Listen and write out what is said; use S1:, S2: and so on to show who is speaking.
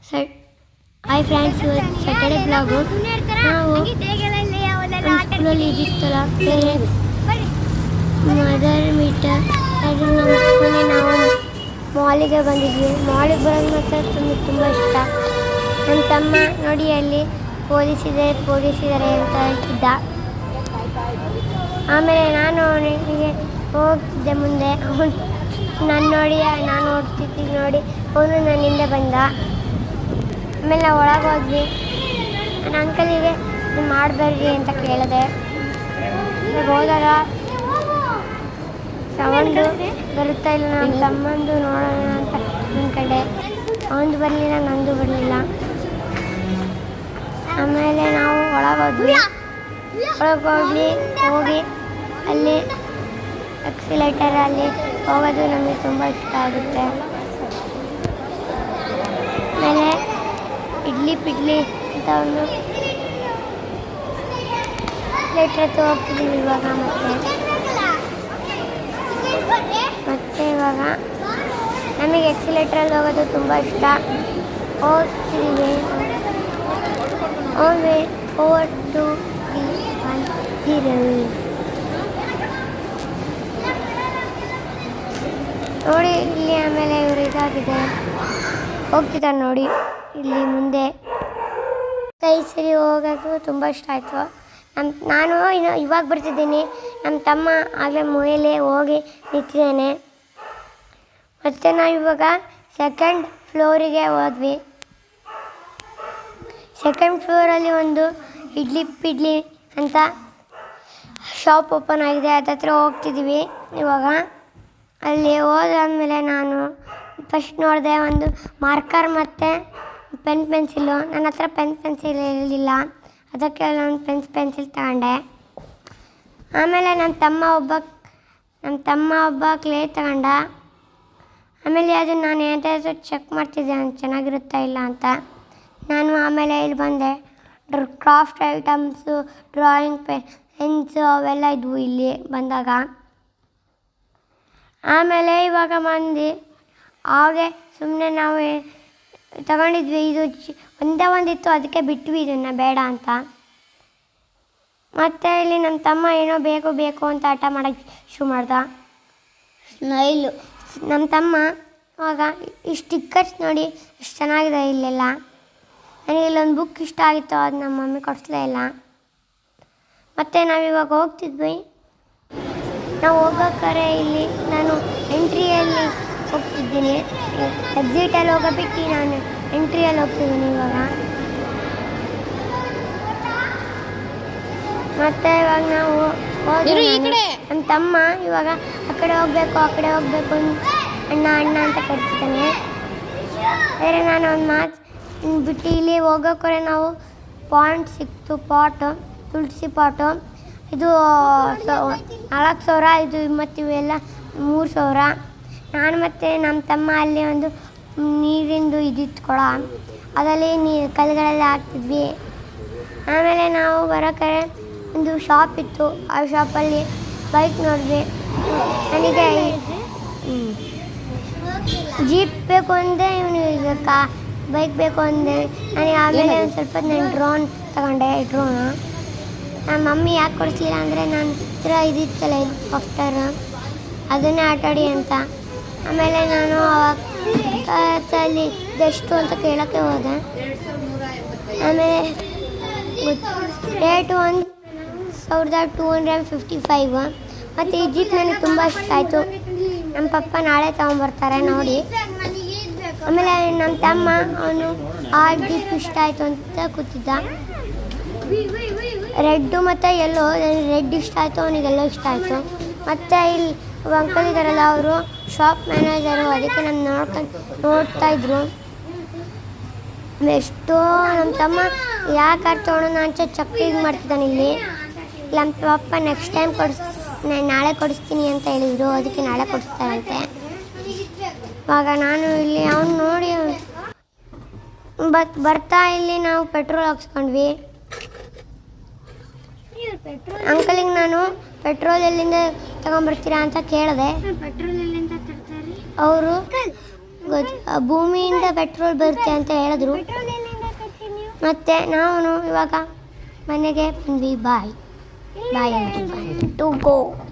S1: Hi friends, ಇವತ್ತು Saturday blog. ನಾವು ಸ್ಕೂಲಲ್ಲಿ ಇದಿತ್ತಲ್ಲ ಪೇರೆಂಟ್ಸ್ ಮದರ್ ಮೀಟರ್, ಅದು ಮುಗಿಸ್ಕೊಂಡು ನಾವು ಮಾಲಿಗೆ ಬಂದಿದ್ವಿ. ಮಾಲಿಗೆ ಬರೋದು ಮಾತ್ರ ತುಂಬ ಇಷ್ಟ. ನನ್ನ ತಮ್ಮ ನೋಡಿ ಅಲ್ಲಿ ಪೊಲೀಸಿದ್ದಾರೆ ಅಂತ ಹೇಳ್ತಿದ್ದ. ಆಮೇಲೆ ನಾನು ಅವನಿಗೆ ಹೋಗ್ತಿದ್ದೆ ಮುಂದೆ. ಅವನು ನಾನು ಓಡ್ತಿದ್ದೆ ನೋಡಿ ಅವನು ನನ್ನಿಂದ ಬಂದ. ಆಮೇಲೆ ನಾವು ಒಳಗೆ ಹೋದ್ವಿ. ನನ್ನ ಅಂಕಲಿಗೆ ಮಾಡಬೇಡ್ರಿ ಅಂತ ಕೇಳಿದೆ. ಹೋದಾಗ ಸೌಂಡು ಬರುತ್ತಾ ಇಲ್ಲ, ನಮ್ಮ ತಮ್ಮಂದು ನೋಡೋಣ ಅಂತ ಅಂದ್ಕೊಂಡೆ. ಅವನದು ಬರಲಿಲ್ಲ, ನಂದು ಬರಲಿಲ್ಲ. ಆಮೇಲೆ ನಾವು ಒಳಗೆ ಹೋಗಿ ಅಲ್ಲಿ ಎಕ್ಸಿಲೇಟರಲ್ಲಿ ಹೋಗೋದು ನಮಗೆ ತುಂಬ ಇಷ್ಟ ಆಗುತ್ತೆ. ಆಮೇಲೆ ಇಡ್ಲಿ ಪಿಡ್ಲಿ ಅಂತ ಒಂದು ಎಕ್ಸಿಲೇಟರ್ ಹತ್ತು ಹೋಗ್ತಿದ್ದೀವಿ ಇವಾಗ. ಮತ್ತೆ ಇವಾಗ ನಮಗೆ ಎಕ್ಸಿಲೇಟ್ರಲ್ಲಿ ಹೋಗೋದು ತುಂಬ ಇಷ್ಟ. ಹೋಗ್ತಿದ್ದೀವಿ. 4 2 3 1 0 ನೋಡಿ ಇಲ್ಲಿ. ಆಮೇಲೆ ಇವರು ಇದಾಗಿದೆ ಹೋಗ್ತಿದ್ದಾರೆ ನೋಡಿ ಇಲ್ಲಿ ಮುಂದೆ. ಕೈ ಸರಿ ಹೋಗೋದು ತುಂಬ ಇಷ್ಟ ಆಯಿತು. ನಾನು ಇವಾಗ ಬರ್ತಿದ್ದೀನಿ. ನಮ್ಮ ತಮ್ಮ ಆಗಲೇ ಮೇಲೆ ಹೋಗಿ ನಿಂತಿದ್ದೇನೆ. ಮತ್ತು ನಾವು ಇವಾಗ 2nd ಫ್ಲೋರಿಗೆ ಹೋದ್ವಿ. 2nd ಫ್ಲೋರಲ್ಲಿ ಒಂದು ಇಡ್ಲಿ ಪಿಡ್ಲಿ ಅಂತ ಶಾಪ್ ಓಪನ್ ಆಗಿದೆ. ಅದತ್ರ ಹೋಗ್ತಿದ್ದೀವಿ ಇವಾಗ. ಅಲ್ಲಿ ಹೋದಾದ್ಮೇಲೆ ನಾನು ಫಸ್ಟ್ ನೋಡಿದೆ ಒಂದು ಮಾರ್ಕರ್ ಮತ್ತು ಪೆನ್ಸಿಲ್ಲು. ನನ್ನ ಹತ್ರ ಪೆನ್ಸಿಲ್ ಇರಲಿಲ್ಲ, ಅದಕ್ಕೆ ನಾನು ಪೆನ್ಸಿಲ್ ತಗೊಂಡೆ. ಆಮೇಲೆ ನನ್ನ ತಮ್ಮ ಒಬ್ಬ ಕ್ಲೇ ತಗೊಂಡ. ಆಮೇಲೆ ಅದನ್ನು ನಾನು ಏನಾದರೂ ಚೆಕ್ ಮಾಡ್ತಿದ್ದೆ ಚೆನ್ನಾಗಿರುತ್ತಾ ಇಲ್ಲ ಅಂತ. ನಾನು ಆಮೇಲೆ ಇಲ್ಲಿ ಬಂದೆ. ಕ್ರಾಫ್ಟ್ ಐಟಮ್ಸು, ಡ್ರಾಯಿಂಗ್ ಪೆನ್ಸು ಅವೆಲ್ಲ ಇದ್ವು ಇಲ್ಲಿ ಬಂದಾಗ. ಆಮೇಲೆ ಇವಾಗ ಬಂದು ಹಾಗೆ ಸುಮ್ಮನೆ ನಾವು ತಗೊಂಡಿದ್ವಿ. ಇದು ಒಂದಿತ್ತು, ಅದಕ್ಕೆ ಬಿಟ್ವಿ ಇದನ್ನು ಬೇಡ ಅಂತ. ಮತ್ತು ಇಲ್ಲಿ ನನ್ನ ತಮ್ಮ ಏನೋ ಬೇಕು ಅಂತ ಆಟ ಮಾಡೋಕ್ಕೆ ಶುರು ಮಾಡ್ದ. ಸ್ಮೈಲು ನಮ್ಮ ತಮ್ಮ ಇವಾಗ ಈ ಸ್ಟಿಕ್ಕರ್ಸ್ ನೋಡಿ ಎಷ್ಟು ಚೆನ್ನಾಗಿದೆ ಇಲ್ಲೆಲ್ಲ. ನನಗೆ ಇಲ್ಲೊಂದು ಬುಕ್ ಇಷ್ಟ ಆಗಿತ್ತು, ಅದು ನಮ್ಮ ಮಮ್ಮಿ ಕೊಡಿಸ್ಲೇ ಇಲ್ಲ. ಮತ್ತು ನಾವಿವಾಗ ಹೋಗ್ತಿದ್ವಿ. ನಾವು ಹೋಗೋಕ್ಕಾರೆ ಇಲ್ಲಿ ನಾನು ಎಂಟ್ರಿಯಲ್ಲಿ ಹೋಗ್ತಿದ್ದೀನಿ. ಎಕ್ಸಿಟಲ್ಲಿ ಹೋಗೋಬಿಟ್ಟು ನಾನು ಎಂಟ್ರಿಯಲ್ಲಿ ಹೋಗ್ತಿದ್ದೀನಿ ಇವಾಗ. ಮತ್ತು ಇವಾಗ ನಾವು ನಮ್ಮ ತಮ್ಮ ಇವಾಗ ಆ ಕಡೆ ಹೋಗಬೇಕು ಅಣ್ಣ ಅಂತ ಕರಿತಿದ್ದಾನೆ. ಬೇರೆ ನಾನು ಒಂದು ಮಾತು ಬಿಟ್ಟು ಇಲ್ಲಿ ಹೋಗೋಕ್ರೆ ನಾವು ಪಾಯಿಂಟ್ ಸಿಕ್ತು. ತುಳಸಿ ಪಾಟು ಇದು 4,000, ಇದು ಮತ್ತು ಇವೆಲ್ಲ 3,000. ನಾನು ಮತ್ತು ನಮ್ಮ ತಮ್ಮ ಅಲ್ಲಿ ಒಂದು ನೀರಿಂದು ಇದಿತ್ತು ಕೊಳ, ಅದರಲ್ಲಿ ಕಲ್ಲುಗಳೆಲ್ಲ ಹಾಕ್ತಿದ್ವಿ. ಆಮೇಲೆ ನಾವು ಬರೋಕೆ ಒಂದು ಶಾಪ್ ಇತ್ತು. ಆ ಶಾಪಲ್ಲಿ ಬೈಕ್ ನೋಡಿದ್ವಿ. ನನಗೆ ಜೀಪ್ ಬೇಕು ಅಂದೆ, ಇವನಿಗೆ ಬೈಕ್ ಬೇಕು ಅಂದೆ. ನನಗೆ ಆಮೇಲೆ ಒಂದು ಸ್ವಲ್ಪ ನಾನು ಡ್ರೋನ್ ತಗೊಂಡೆ. ನಮ್ಮ ಮಮ್ಮಿ ಯಾಕೆ ಕೊಡಿಸ್ಲಿಲ್ಲ ಅಂದರೆ ನನ್ನ ಹತ್ರ ಇದಿತ್ತಲ್ಲ ಹೆಲಿಕಾಪ್ಟರ್, ಅದನ್ನೇ ಆಟಾಡಿ ಅಂತ. ಆಮೇಲೆ ನಾನು ಅಲ್ಲಿ ಇದೆಷ್ಟು ಅಂತ ಕೇಳೋಕ್ಕೆ ಹೋದೆ. ಆಮೇಲೆ ರೇಟು 1,255. ಮತ್ತು ಈ ಜೀಪ್ ನನಗೆ ತುಂಬ ಇಷ್ಟ ಆಯಿತು. ನಮ್ಮ ಪಪ್ಪ ನಾಳೆ ತೊಗೊಂಬರ್ತಾರೆ ನೋಡಿ. ಆಮೇಲೆ ನಮ್ಮ ತಮ್ಮ ಅವನು ಆ ಜೀಪ್ ಇಷ್ಟ ಆಯಿತು ಅಂತ ಕೂತಿದ್ದ. ರೆಡ್ಡು ಮತ್ತು ಎಲ್ಲೋ, ರೆಡ್ ಇಷ್ಟ ಆಯಿತು, ಅವನಿಗೆಲ್ಲೋ ಇಷ್ಟ ಆಯಿತು. ಮತ್ತು ಇಲ್ಲಿ ಅಂಕಲ್ ಇದ್ದಾರಲ್ಲ, ಅವರು ಶಾಪ್ ಮ್ಯಾನೇಜರು, ಅದಕ್ಕೆ ನಾನು ನೋಡ್ತಾಯಿದ್ರು. ಎಷ್ಟೋ ನಮ್ಮ ತಮ್ಮ ಯಾಕೆ ತೊಗೊಳೋಣ ಅಂತ ಚಕ್ಕಿಗೆ ಮಾಡ್ತಿದ್ದಾನೆ ಇಲ್ಲಿ. ನಮ್ಮ ಪಪ್ಪ ನೆಕ್ಸ್ಟ್ ಟೈಮ್ ನಾಳೆ ಕೊಡಿಸ್ತೀನಿ ಅಂತ ಹೇಳಿದರು, ಅದಕ್ಕೆ ನಾಳೆ ಕೊಡಿಸ್ತಾರಂತೆ. ಇವಾಗ ನಾನು ಇಲ್ಲಿ ಅವ್ನು ನೋಡಿ ಬರ್ತಾ ಇಲ್ಲಿ ನಾವು ಪೆಟ್ರೋಲ್ ಹಾಕ್ಸ್ಕೊಂಡ್ವಿ. ಅಂಕಲಿಗೆ ನಾನು ಪೆಟ್ರೋಲ್ ಎಲ್ಲಿಂದ ತಗೊಂಬರ್ತೀರಾ ಅಂತ ಕೇಳಿದೆ. ಅವರು ಭೂಮಿಯಿಂದ ಪೆಟ್ರೋಲ್ ಬರುತ್ತೆ ಅಂತ ಹೇಳಿದ್ರು. ಮತ್ತು ನಾವು ಇವಾಗ ಮನೆಗೆ ಬಂದ್ವಿ. ಬಾಯ್ ಬಾಯ್ ಟು ಗೋ.